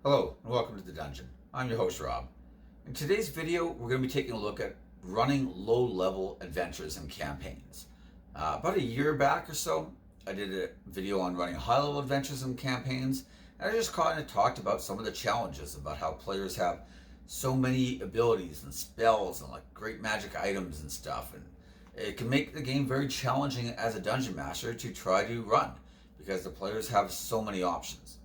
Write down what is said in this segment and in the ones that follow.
Hello and welcome to the dungeon. I'm your host Rob. In today's video, we're going to be taking a look at running low-level adventures and campaigns. About a year back or so, I did a video on running high-level adventures and campaigns, and I just kind of talked about some of the challenges about how players have so many abilities and spells and like great magic items and stuff, and it can make the game very challenging as a dungeon master to try to run because the players have so many options.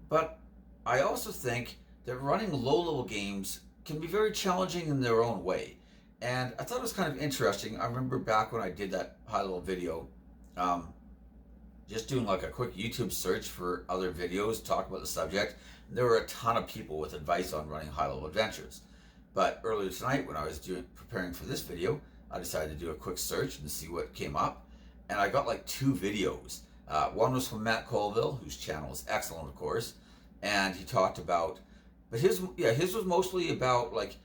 But I also think that running low-level games can be very challenging in their own way. And I thought it was kind of interesting. I remember back when I did that high-level video, um, just doing like a quick YouTube search for other videos talk about the subject. There were a ton of people with advice on running high-level adventures. But earlier tonight, when I was preparing for this video, I decided to do a quick search and see what came up. And I got like two videos. One was from Matt Colville, whose channel is excellent, of course, and he talked about, but his was mostly about like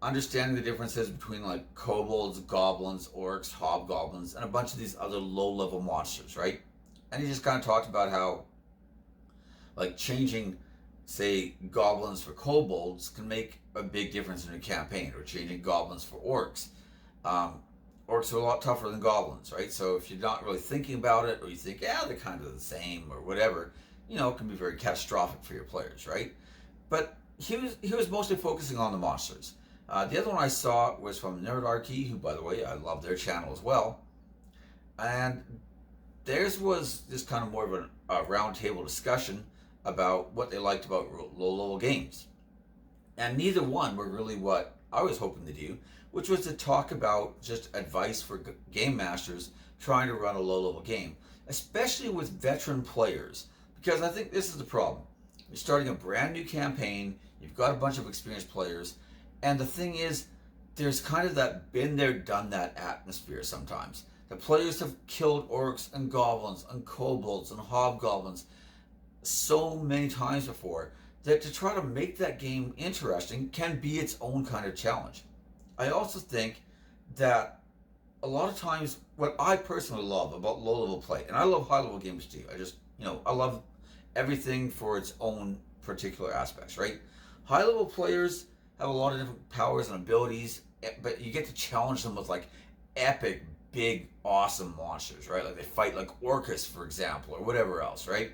understanding the differences between like kobolds, goblins, orcs, hobgoblins, and a bunch of these other low-level monsters, right? And he just kind of talked about how like changing, say, goblins for kobolds can make a big difference in a campaign, or changing goblins for orcs. Orcs are a lot tougher than goblins, right? So if you're not really thinking about it, or you think, yeah, they're kind of the same, or whatever, it can be very catastrophic for your players, right? But he was mostly focusing on the monsters. The other one I saw was from Nerdarchy, who, by the way, I love their channel as well. And theirs was just kind of more of a roundtable discussion about what they liked about low-level games. And neither one were really what I was hoping to do, which was to talk about just advice for game masters trying to run a low-level game, especially with veteran players. Because I think this is the problem. You're starting a brand new campaign, you've got a bunch of experienced players, and the thing is, there's kind of that been there, done that atmosphere sometimes. The players have killed orcs and goblins and kobolds and hobgoblins so many times before that to try to make that game interesting can be its own kind of challenge. I also think that a lot of times what I personally love about low-level play, and I love high-level games too, I love everything for its own particular aspects, right? High-level players have a lot of different powers and abilities, but you get to challenge them with like epic, big, awesome monsters, right? Like they fight like Orcus, for example, or whatever else, right?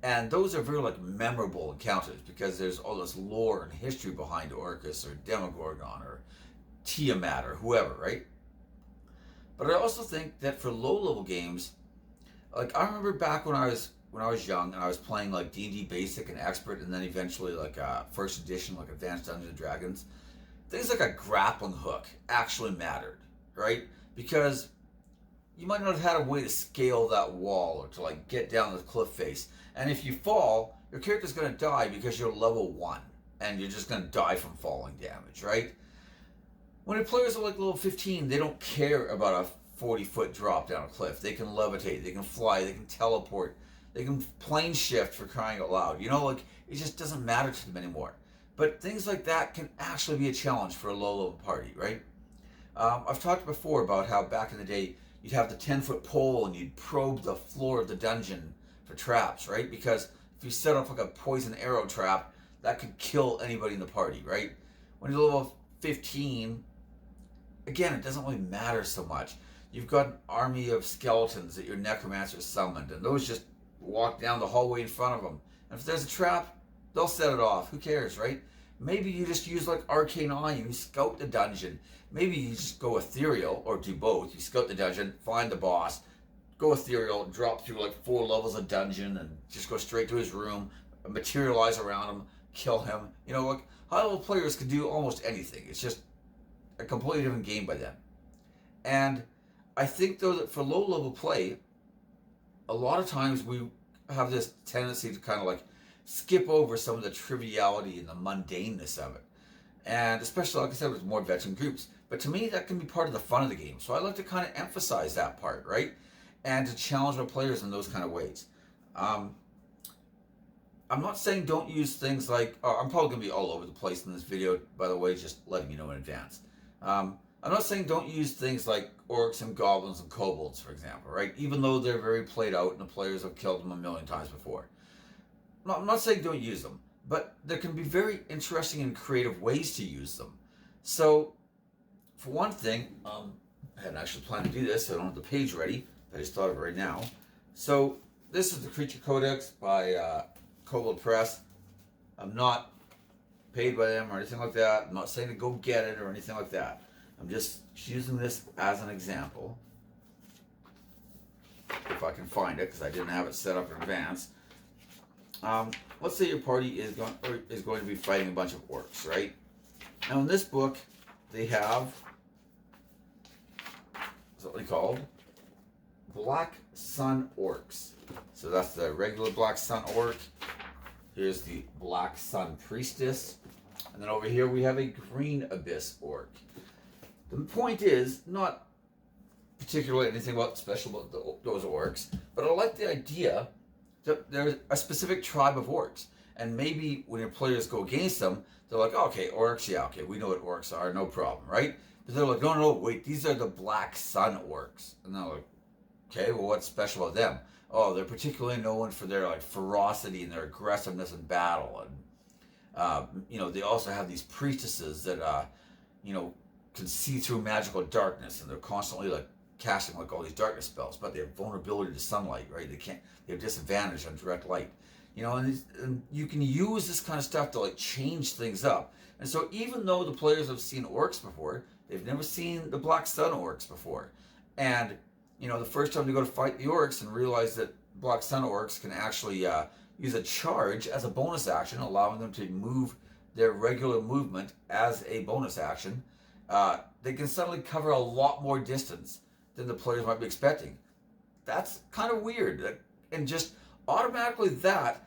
And those are very like memorable encounters because there's all this lore and history behind Orcus or Demogorgon or Tiamat or whoever, right? But I also think that for low-level games, like I remember back when I was young and I was playing like D&D Basic and Expert, and then eventually like first edition like Advanced Dungeons and Dragons, things like a grappling hook actually mattered, right? Because you might not have had a way to scale that wall or to like get down the cliff face, and if you fall, your character's going to die because you're level 1 and you're just going to die from falling damage, right? When the players are like level 15, they don't care about a 40-foot drop down a cliff. They can levitate, they can fly, they can teleport, they can plane shift, for crying out loud. Like it just doesn't matter to them anymore. But things like that can actually be a challenge for a low-level party, right? I've talked before about how back in the day, you'd have the 10-foot pole and you'd probe the floor of the dungeon for traps, right? Because if you set up like a poison arrow trap, that could kill anybody in the party, right? When you're level 15, again, it doesn't really matter so much. You've got an army of skeletons that your necromancer summoned, and those just walk down the hallway in front of them. And if there's a trap, they'll set it off. Who cares, right? Maybe you just use like Arcane Eye and you scout the dungeon. Maybe you just go ethereal, or do both. You scout the dungeon, find the boss, go ethereal, drop through like 4 levels of dungeon, and just go straight to his room, materialize around him, kill him. Like high-level players can do almost anything. It's just a completely different game by then. And I think though that for low-level play, a lot of times we have this tendency to kind of like skip over some of the triviality and the mundaneness of it. And especially, like I said, with more veteran groups. But to me, that can be part of the fun of the game. So I like to kind of emphasize that part, right? And to challenge my players in those kind of ways. I'm not saying don't use things like, I'm probably going to be all over the place in this video, by the way, just letting you know in advance. I'm not saying don't use things like orcs and goblins and kobolds, for example, right? Even though they're very played out and the players have killed them a million times before. I'm not saying don't use them, but there can be very interesting and creative ways to use them. So, for one thing, I hadn't actually planned to do this, so I don't have the page ready. I just thought of it right now. So, this is the Creature Codex by Kobold Press. I'm not paid by them or anything like that. I'm not saying to go get it or anything like that. I'm just using this as an example. If I can find it, because I didn't have it set up in advance. Let's say your party is going to be fighting a bunch of orcs, right? Now in this book, they have something called Black Sun Orcs. So that's the regular Black Sun Orc. Here's the Black Sun Priestess. And then over here we have a Green Abyss Orc. The point is not particularly anything special about those orcs, but I like the idea that there's a specific tribe of orcs. And maybe when your players go against them, they're like, oh, okay, orcs, yeah, okay, we know what orcs are, no problem, right? But they're like, no, wait, these are the Black Sun Orcs. And they're like, okay, well, what's special about them? Oh, they're particularly known for their like ferocity and their aggressiveness in battle. And, they also have these priestesses that, can see through magical darkness, and they're constantly like casting like all these darkness spells, but they have vulnerability to sunlight, right? They have disadvantage on direct light. And you can use this kind of stuff to like change things up. And so even though the players have seen orcs before, they've never seen the Black Sun Orcs before. And, the first time they go to fight the orcs and realize that Black Sun Orcs can actually use a charge as a bonus action, allowing them to move their regular movement as a bonus action, they can suddenly cover a lot more distance than the players might be expecting. That's kind of weird. And just automatically that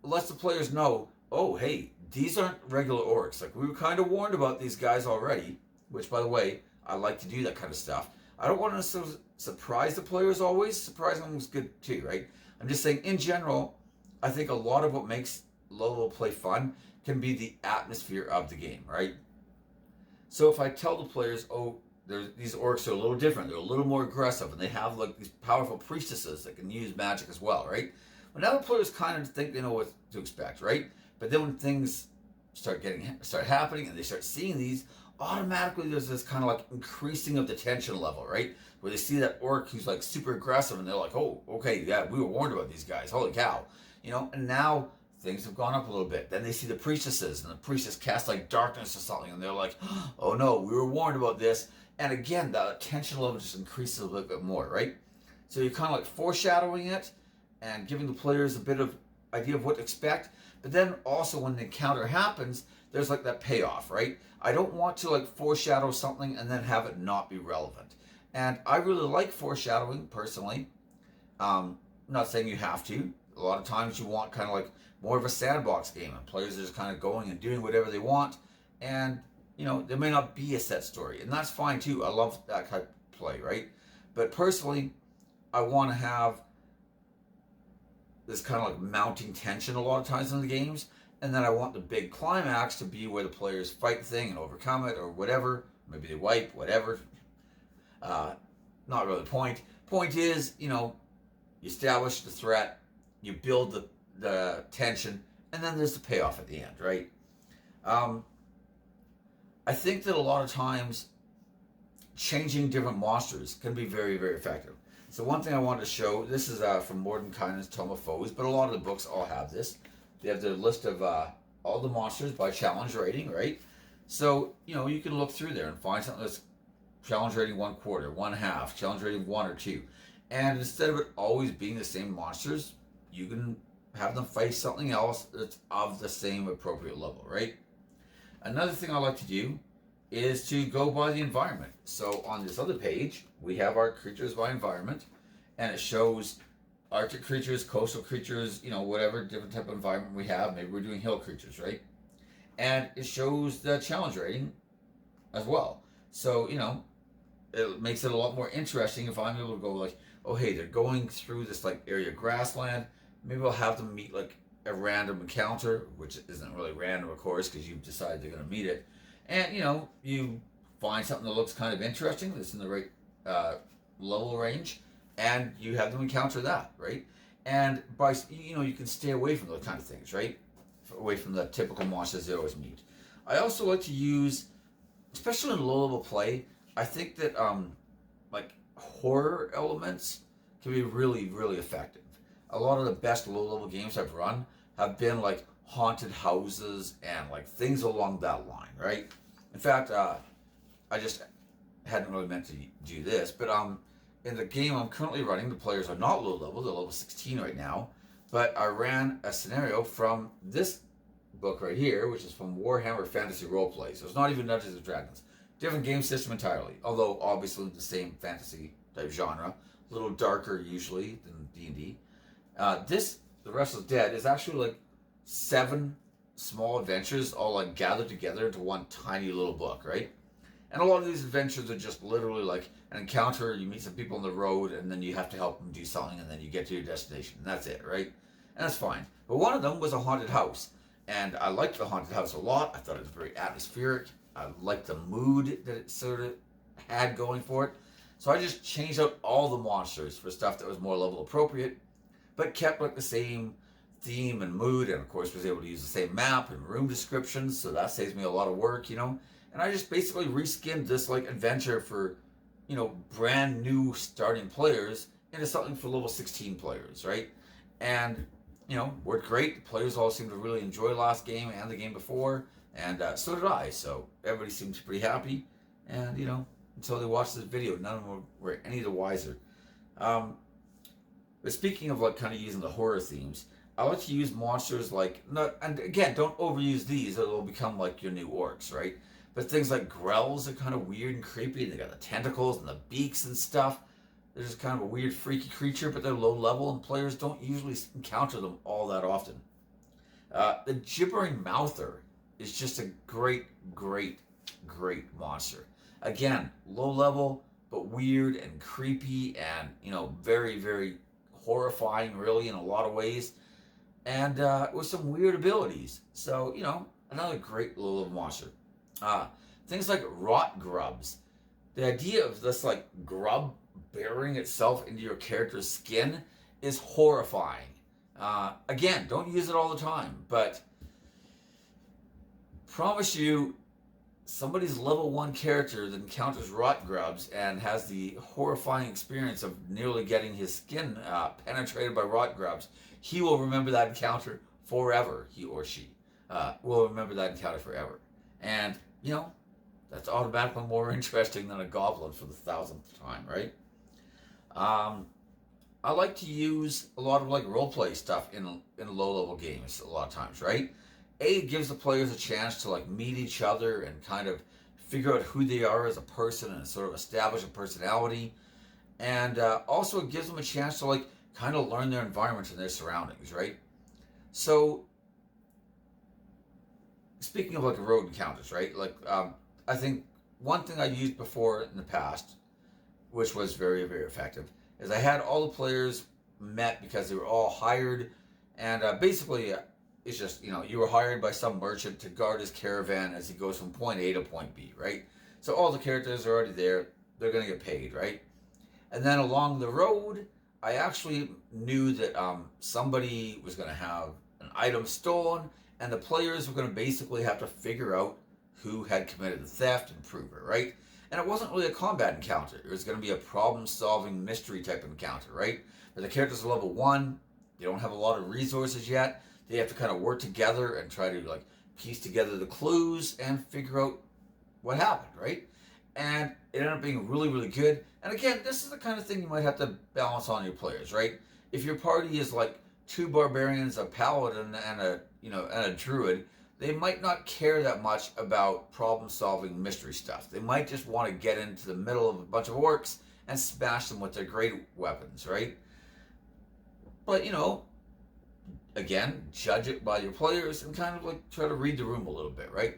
lets the players know, oh, hey, these aren't regular orcs. Like, we were kind of warned about these guys already, which, by the way, I like to do that kind of stuff. I don't want to necessarily surprise the players always. Surprising them is good too, right? I'm just saying, in general, I think a lot of what makes low-level play fun can be the atmosphere of the game, right? So if I tell the players, oh, these orcs are a little different, they're a little more aggressive, and they have like these powerful priestesses that can use magic as well, right? Well, now the players kind of think they know what to expect, right? But then when things start happening and they start seeing these, automatically there's this kind of like increasing of the tension level, right? Where they see that orc who's like super aggressive, and they're like, oh, okay, yeah, we were warned about these guys, holy cow. And now things have gone up a little bit. Then they see the priestesses, and the priestess casts like darkness or something, and they're like, oh no, we were warned about this. And again, the tension level just increases a little bit more, right? So you're kind of like foreshadowing it and giving the players a bit of idea of what to expect. But then also when the encounter happens, there's like that payoff, right? I don't want to like foreshadow something and then have it not be relevant. And I really like foreshadowing personally. I'm not saying you have to. A lot of times you want kind of like more of a sandbox game, and players are just kind of going and doing whatever they want. And there may not be a set story, and that's fine too. I love that type of play, right? But personally, I want to have this kind of like mounting tension a lot of times in the games, and then I want the big climax to be where the players fight the thing and overcome it or whatever. Maybe they wipe, whatever. Not really the point. Point is, you establish the threat, you build the tension, and then there's the payoff at the end, right? I think that a lot of times changing different monsters can be very, very effective. So one thing I wanted to show, this is from Mordenkainen's Tome of Foes, but a lot of the books all have this. They have their list of all the monsters by challenge rating, right? So, you can look through there and find something that's challenge rating 1/4, 1/2, challenge rating 1 or 2. And instead of it always being the same monsters, you can have them fight something else that's of the same appropriate level, right? Another thing I like to do is to go by the environment. So on this other page, we have our creatures by environment, and it shows Arctic creatures, coastal creatures, whatever different type of environment we have. Maybe we're doing hill creatures, right? And it shows the challenge rating as well. So, it makes it a lot more interesting if I'm able to go like, oh, hey, they're going through this like area of grassland. Maybe I'll have them meet like a random encounter, which isn't really random, of course, because you've decided they're going to meet it. And, you find something that looks kind of interesting, that's in the right level range, and you have them encounter that, right? And by, you can stay away from those kind of things, right? away from the typical monsters they always meet. I also like to use, especially in low level play, I think that like horror elements can be really, really effective. A lot of the best low level games I've run have been like haunted houses and like things along that line, right? In fact, I just hadn't really meant to do this, but in the game I'm currently running, the players are not low level, they're level 16 right now, but I ran a scenario from this book right here, which is from Warhammer Fantasy Roleplay. So it's not even Dungeons and Dragons. Different game system entirely, although obviously the same fantasy type genre, a little darker usually than D&D. This, The Restless Dead, is actually like 7 small adventures all like gathered together into one tiny little book, right? And a lot of these adventures are just literally like an encounter, you meet some people on the road, and then you have to help them do something, and then you get to your destination, and that's it, right? And that's fine. But one of them was a haunted house, and I liked the haunted house a lot. I thought it was very atmospheric. I liked the mood that it sort of had going for it. So I just changed out all the monsters for stuff that was more level appropriate, but kept like the same theme and mood, and of course was able to use the same map and room descriptions, so that saves me a lot of work, you know. And I just basically reskinned this like adventure for, you know, brand new starting players into something for level 16 players, right? And, you know, worked great. The players all seemed to really enjoy last game and the game before, and so did I. So everybody seemed pretty happy, and, you know, until they watched this video, none of them were any the wiser. But speaking of like kind of using the horror themes, I like to use monsters like, not, and again, don't overuse these, or they'll become like your new orcs, right? But things like grells are kind of weird and creepy. They got the tentacles and the beaks and stuff. They're just kind of a weird, freaky creature, but they're low level, and players don't usually encounter them all that often. The gibbering mouther is just a great, great, great monster. Again, low level, but weird and creepy, and, you know, very, very horrifying, really, in a lot of ways, and with some weird abilities. So, you know, another great low level monster. Things like rot grubs. The idea of this like grub burying itself into your character's skin is horrifying. Again, don't use it all the time, but promise you, somebody's level 1 character that encounters rot grubs and has the horrifying experience of nearly getting his skin penetrated by rot grubs, he will remember that encounter forever. He or she will remember that encounter forever. And, you know, that's automatically more interesting than a goblin for the 1000th time, right? I like to use a lot of like roleplay stuff in low-level games a lot of times, right? It gives the players a chance to like meet each other and kind of figure out who they are as a person and sort of establish a personality. And also it gives them a chance to like kind of learn their environment and their surroundings, right? So speaking of like road encounters, right? Like I think one thing I used before in the past, which was very, very effective, is I had all the players met because they were all hired, and basically it's just, you know, you were hired by some merchant to guard his caravan as he goes from point A to point B, right? So all the characters are already there, they're going to get paid, right? And then along the road, I actually knew that somebody was going to have an item stolen, and the players were going to basically have to figure out who had committed the theft and prove it, right? And it wasn't really a combat encounter. It was going to be a problem-solving mystery type of encounter, right? But the characters are level 1, they don't have a lot of resources yet. They have to kind of work together and try to like piece together the clues and figure out what happened, right? And it ended up being really, really good. And again, this is the kind of thing you might have to balance on your players, right? If your party is like 2 barbarians, a paladin, and a druid, they might not care that much about problem-solving mystery stuff. They might just want to get into the middle of a bunch of orcs and smash them with their great weapons, right? But, you know, again, judge it by your players and kind of like try to read the room a little bit, right?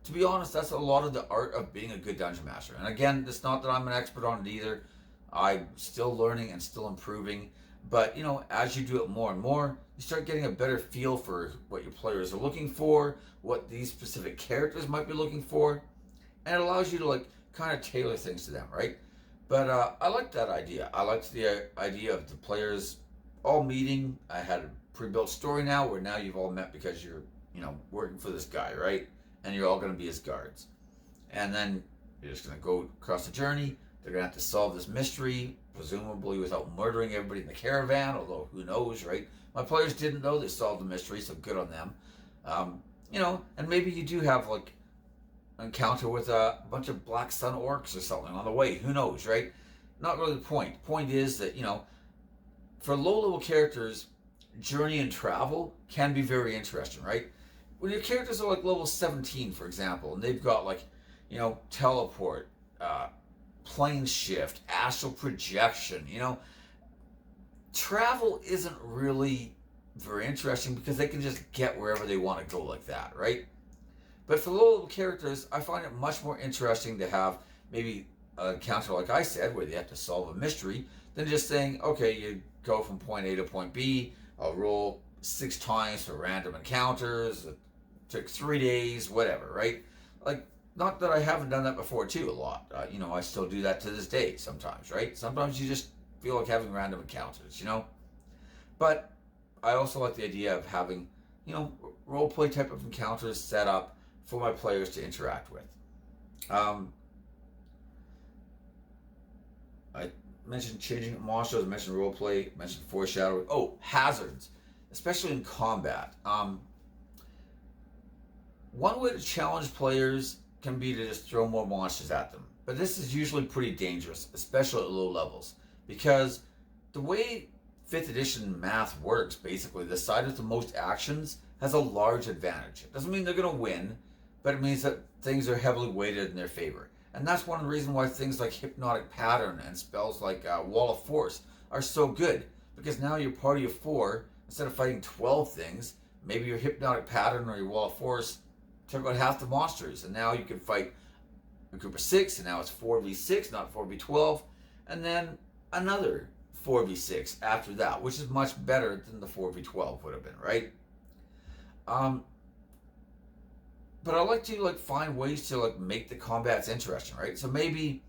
To be honest, that's a lot of the art of being a good dungeon master. And again, it's not that I'm an expert on it either. I'm still learning and still improving. But, you know, as you do it more and more, you start getting a better feel for what your players are looking for, what these specific characters might be looking for, and it allows you to like kind of tailor things to them, right? But I like that idea. I liked the idea of the players all meeting. I had a pre-built story now where now you've all met because you're working for this guy, right? And you're all going to be his guards. And then you're just going to go across the journey. They're going to have to solve this mystery, presumably without murdering everybody in the caravan, although who knows, right? My players didn't know they solved the mystery, so good on them. And maybe you do have like an encounter with a bunch of Black Sun orcs or something on the way. Who knows, right? Not really the point. The point is that, for low-level characters, journey and travel can be very interesting, right? When your characters are like level 17, for example, and they've got like, teleport, plane shift, astral projection, travel isn't really very interesting because they can just get wherever they want to go like that, right? But for low-level characters, I find it much more interesting to have maybe an encounter like I said, where they have to solve a mystery, than just saying, okay, you go from point A to point B, I'll roll 6 times for random encounters, it took 3 days, whatever, right? Like, not that I haven't done that before too a lot. I still do that to this day sometimes, right? Sometimes you just feel like having random encounters, But I also like the idea of having, roleplay type of encounters set up for my players to interact with. I mentioned changing monsters, I mentioned roleplay, I mentioned foreshadowing. Oh, hazards, especially in combat. One way to challenge players can be to just throw more monsters at them. But this is usually pretty dangerous, especially at low levels. Because the way 5th edition math works, basically, the side with the most actions has a large advantage. It doesn't mean they're going to win, but it means that things are heavily weighted in their favor. And that's one of the reasons why things like Hypnotic Pattern and spells like Wall of Force are so good. Because now your party of 4, instead of fighting 12 things, maybe your Hypnotic Pattern or your Wall of Force took about half the monsters. And now you can fight a group of 6, and now it's 4v6, not 4v12. And then another 4v6 after that, which is much better than the 4v12 would have been, right? But I like to find ways to make the combats interesting, right? So maybe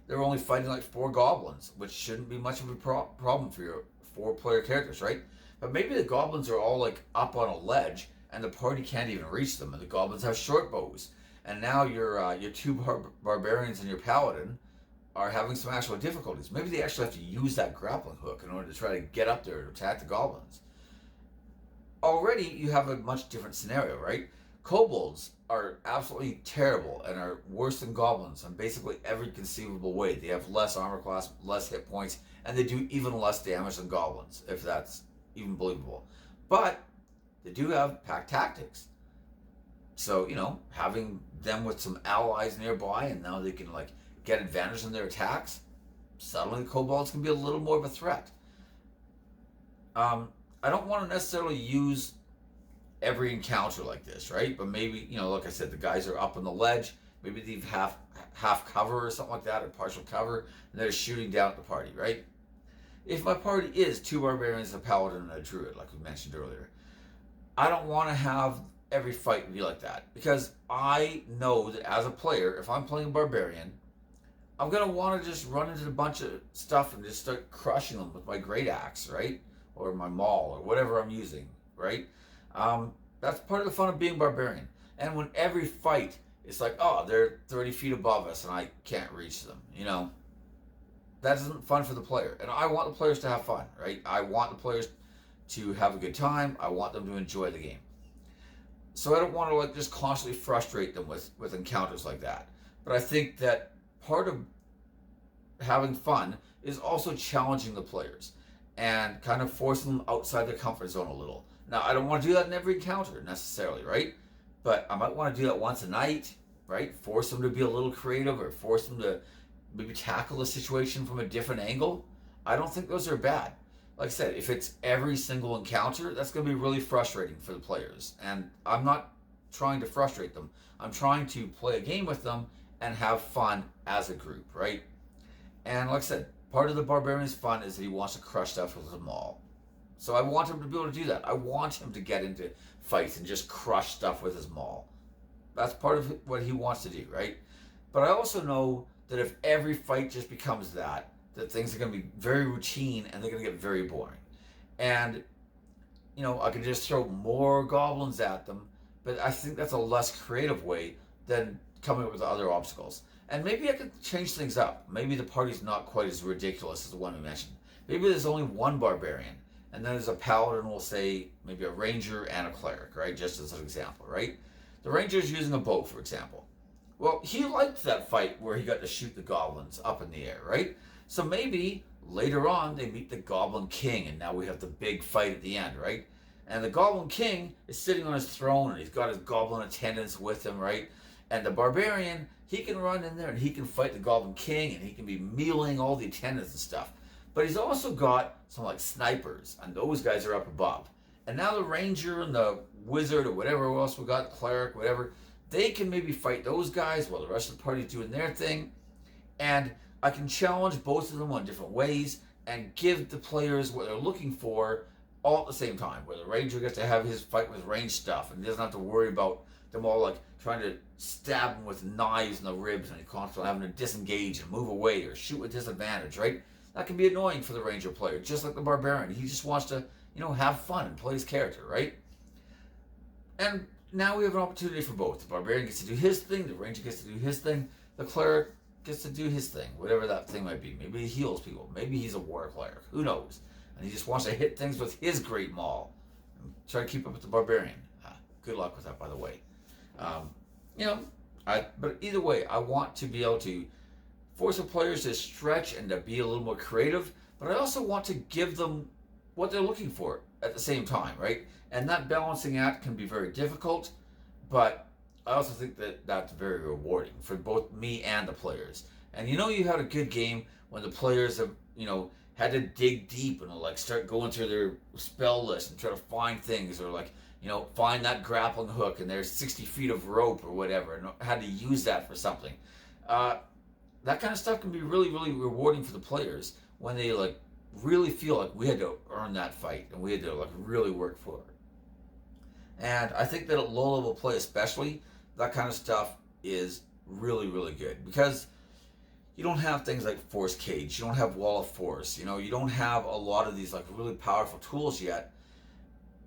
they're only fighting like 4 goblins, which shouldn't be much of a problem for your 4-player characters, right? But maybe the goblins are all up on a ledge and the party can't even reach them, and the goblins have short bows. And now your 2 barbarians and your paladin are having some actual difficulties. Maybe they actually have to use that grappling hook in order to try to get up there to attack the goblins. Already you have a much different scenario, right? Kobolds are absolutely terrible and are worse than goblins in basically every conceivable way. They have less armor class, less hit points, and they do even less damage than goblins, if that's even believable. But they do have pack tactics. So, having them with some allies nearby, and now they can get advantage in their attacks, suddenly the kobolds can be a little more of a threat. I don't want to necessarily use every encounter like this, right? But maybe, like I said, the guys are up on the ledge. Maybe they've half cover or something like that, or partial cover, and they're shooting down at the party, right? If my party is 2 barbarians, a paladin, and a druid, like we mentioned earlier, I don't want to have every fight be like that, because I know that as a player, if I'm playing a barbarian, I'm going to want to just run into a bunch of stuff and just start crushing them with my great axe, right? Or my maul, or whatever I'm using, right? That's part of the fun of being barbarian. And when every fight, it's like, oh, they're 30 feet above us and I can't reach them, that isn't fun for the player. And I want the players to have fun, right? I want the players to have a good time. I want them to enjoy the game. So I don't want to just constantly frustrate them with encounters like that. But I think that part of having fun is also challenging the players and kind of forcing them outside their comfort zone a little. Now, I don't want to do that in every encounter necessarily, right? But I might want to do that once a night, right? Force them to be a little creative, or force them to maybe tackle a situation from a different angle. I don't think those are bad. Like I said, if it's every single encounter, that's going to be really frustrating for the players. And I'm not trying to frustrate them. I'm trying to play a game with them and have fun as a group, right? And like I said, part of the barbarian's fun is that he wants to crush stuff with his maul. So I want him to be able to do that. I want him to get into fights and just crush stuff with his maul. That's part of what he wants to do, right? But I also know that if every fight just becomes that things are going to be very routine and they're going to get very boring. And, I can just throw more goblins at them, but I think that's a less creative way than coming up with other obstacles. And maybe I could change things up. Maybe the party's not quite as ridiculous as the one we mentioned. Maybe there's only one barbarian, and then there's a paladin, we'll say maybe a ranger and a cleric, right? Just as an example, right? The ranger's using a bow, for example. Well, he liked that fight where he got to shoot the goblins up in the air, right? So maybe later on they meet the Goblin King, and now we have the big fight at the end, right? And the Goblin King is sitting on his throne, and he's got his goblin attendants with him, right? And the barbarian, he can run in there and he can fight the Goblin King, and he can be meleeing all the attendants and stuff. But he's also got some like snipers, and those guys are up above. And now the ranger and the wizard or whatever else we got, cleric, whatever, they can maybe fight those guys while the rest of the party's doing their thing. And I can challenge both of them on different ways and give the players what they're looking for all at the same time, where the ranger gets to have his fight with ranged stuff and he doesn't have to worry about them all like trying to stab him with knives in the ribs and he's constantly having to disengage and move away or shoot with disadvantage, right? That can be annoying for the ranger player, just like the barbarian. He just wants to, have fun and play his character, right? And now we have an opportunity for both. The barbarian gets to do his thing, the ranger gets to do his thing, the cleric gets to do his thing, whatever that thing might be. Maybe he heals people, maybe he's a war cleric, who knows? And he just wants to hit things with his great maul and try to keep up with the barbarian. Good luck with that, by the way. But either way, I want to be able to force the players to stretch and to be a little more creative, but I also want to give them what they're looking for at the same time, right? And that balancing act can be very difficult, but I also think that that's very rewarding for both me and the players. And you had a good game when the players have, had to dig deep and like start going through their spell list and try to find things, or like, find that grappling hook and there's 60 feet of rope or whatever, and had to use that for something. That kind of stuff can be really, really rewarding for the players when they like really feel like we had to earn that fight and we had to like really work for it. And I think that at low level play especially, that kind of stuff is really, really good because you don't have things like Force Cage, you don't have Wall of Force, you don't have a lot of these like really powerful tools yet.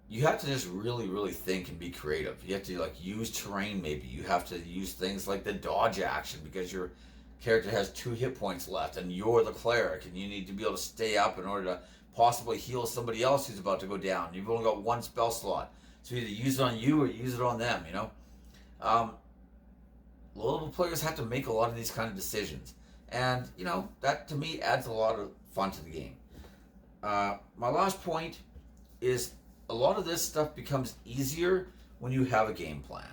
You have to just really, really think and be creative. You have to like use terrain maybe. You have to use things like the dodge action because your character has 2 hit points left and you're the cleric and you need to be able to stay up in order to possibly heal somebody else who's about to go down. You've only got 1 spell slot. So either use it on you or use it on them, Low-level players have to make a lot of these kind of decisions. And, that to me adds a lot of fun to the game. My last point is a lot of this stuff becomes easier when you have a game plan.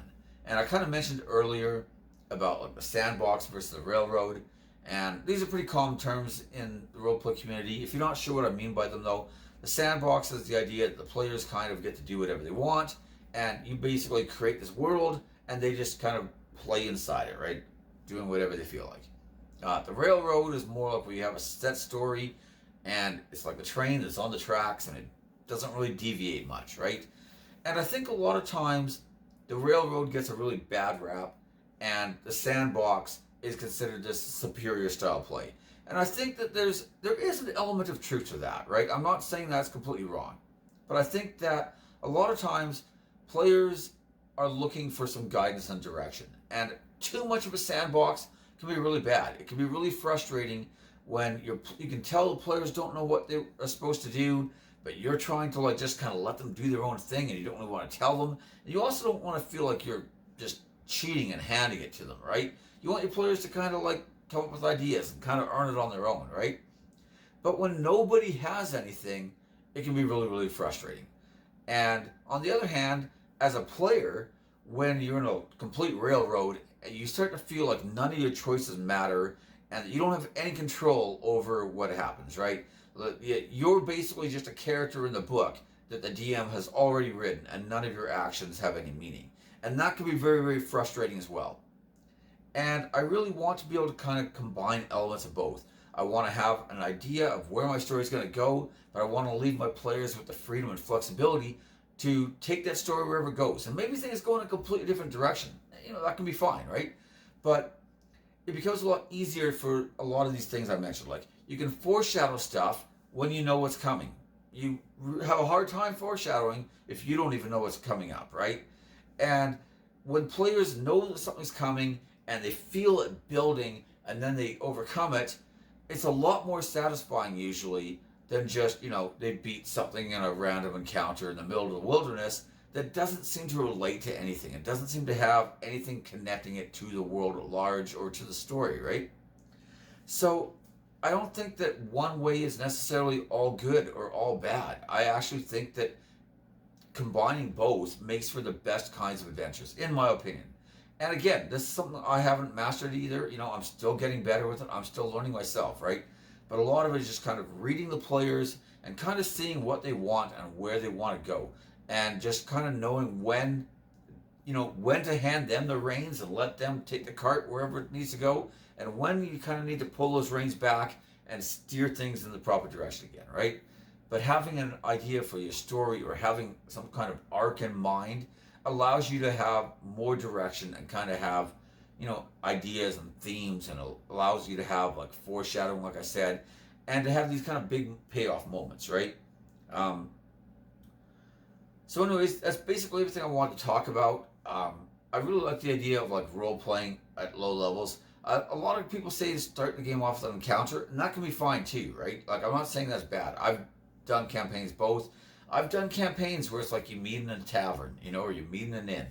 And I kind of mentioned earlier about like the sandbox versus the railroad. And these are pretty common terms in the roleplay community. If you're not sure what I mean by them though, the sandbox is the idea that the players kind of get to do whatever they want, and you basically create this world, and they just kind of play inside it, right? Doing whatever they feel like. The railroad is more like we have a set story, and it's like the train that's on the tracks, and it doesn't really deviate much, right? And I think a lot of times the railroad gets a really bad rap, and the sandbox is considered this superior style play. And I think that there is an element of truth to that, right? I'm not saying that's completely wrong. But I think that a lot of times players are looking for some guidance and direction. And too much of a sandbox can be really bad. It can be really frustrating when you can tell the players don't know what they are supposed to do, but you're trying to like just kind of let them do their own thing and you don't really want to tell them. And you also don't want to feel like you're just cheating and handing it to them, right? You want your players to kind of like come up with ideas and kind of earn it on their own, right? But when nobody has anything, it can be really, really frustrating. And on the other hand, as a player, when you're in a complete railroad, you start to feel like none of your choices matter and you don't have any control over what happens, right? You're basically just a character in the book that the DM has already written and none of your actions have any meaning. And that can be very, very frustrating as well. And I really want to be able to kind of combine elements of both. I want to have an idea of where my story is going to go, but I want to leave my players with the freedom and flexibility to take that story wherever it goes. And maybe things go in a completely different direction. That can be fine, right? But it becomes a lot easier for a lot of these things I mentioned. Like, you can foreshadow stuff when you know what's coming. You have a hard time foreshadowing if you don't even know what's coming up, right? And when players know that something's coming and they feel it building and then they overcome it, it's a lot more satisfying usually than just, they beat something in a random encounter in the middle of the wilderness that doesn't seem to relate to anything. It doesn't seem to have anything connecting it to the world at large or to the story, right? So I don't think that one way is necessarily all good or all bad. I actually think that combining both makes for the best kinds of adventures, in my opinion. And again, this is something I haven't mastered either. I'm still getting better with it. I'm still learning myself, right? But a lot of it is just kind of reading the players and kind of seeing what they want and where they want to go. And just kind of knowing when to hand them the reins and let them take the cart wherever it needs to go. And when you kind of need to pull those reins back and steer things in the proper direction again, right? But having an idea for your story or having some kind of arc in mind allows you to have more direction and kind of have, ideas and themes, and allows you to have like foreshadowing, like I said, and to have these kind of big payoff moments, right? So anyways, that's basically everything I wanted to talk about. I really like the idea of like role playing at low levels. A lot of people say to start the game off with an encounter, and that can be fine too, right? Like, I'm not saying that's bad. I've done campaigns both. I've done campaigns where it's like you meet in a tavern, or you meet in an inn.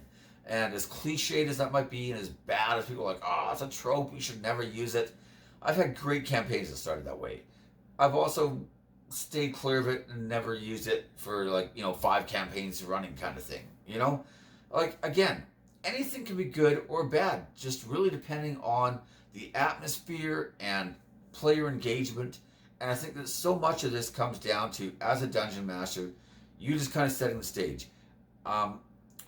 And as cliched as that might be, and as bad as people are like, oh, it's a trope, you should never use it. I've had great campaigns that started that way. I've also stayed clear of it and never used it for 5 campaigns running kind of thing, Like, again, anything can be good or bad, just really depending on the atmosphere and player engagement. And I think that so much of this comes down to, as a dungeon master, you just kind of setting the stage.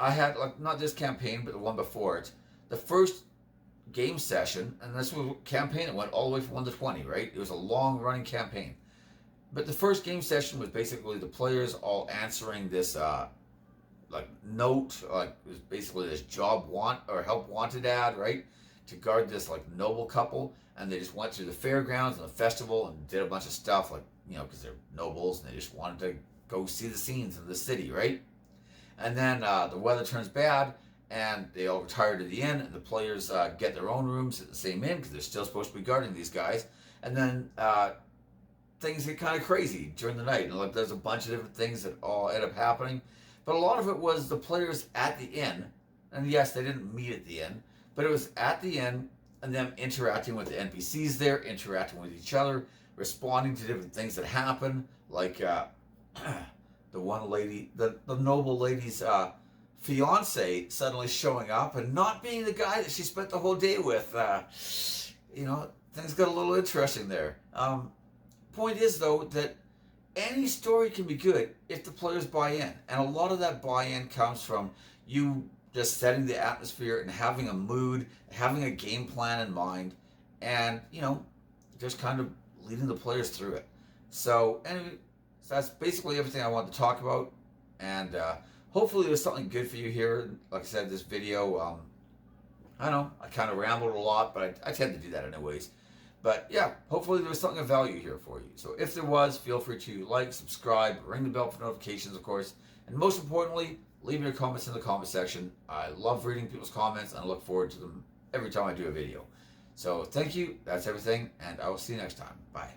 I had, not this campaign, but the one before it, the first game session, and this was a campaign that went all the way from 1 to 20, right? It was a long running campaign. But the first game session was basically the players all answering this note, it was basically this job help wanted ad, right? To guard this noble couple, and they just went through the fairgrounds and the festival and did a bunch of stuff, because they're nobles and they just wanted to go see the scenes of the city, right? And then the weather turns bad and they all retire to the inn, and the players get their own rooms at the same inn because they're still supposed to be guarding these guys. And then things get kind of crazy during the night, and there's a bunch of different things that all end up happening. But a lot of it was the players at the inn, and yes, they didn't meet at the inn, but it was at the inn and them interacting with the NPCs there, interacting with each other, responding to different things that happen, like the one lady, the noble lady's fiance suddenly showing up and not being the guy that she spent the whole day with. Things got a little interesting there. Point is, though, that any story can be good if the players buy in. And a lot of that buy-in comes from you just setting the atmosphere and having a mood, having a game plan in mind, and, just kind of leading the players through it. So, anyway, that's basically everything I wanted to talk about. And hopefully there's something good for you here. Like I said, this video, I don't know, I kind of rambled a lot, but I tend to do that anyways. But yeah, hopefully there was something of value here for you. So if there was, feel free to like, subscribe, ring the bell for notifications, of course. And most importantly, leave your comments in the comment section. I love reading people's comments, and I look forward to them every time I do a video. So thank you, that's everything, and I will see you next time. Bye.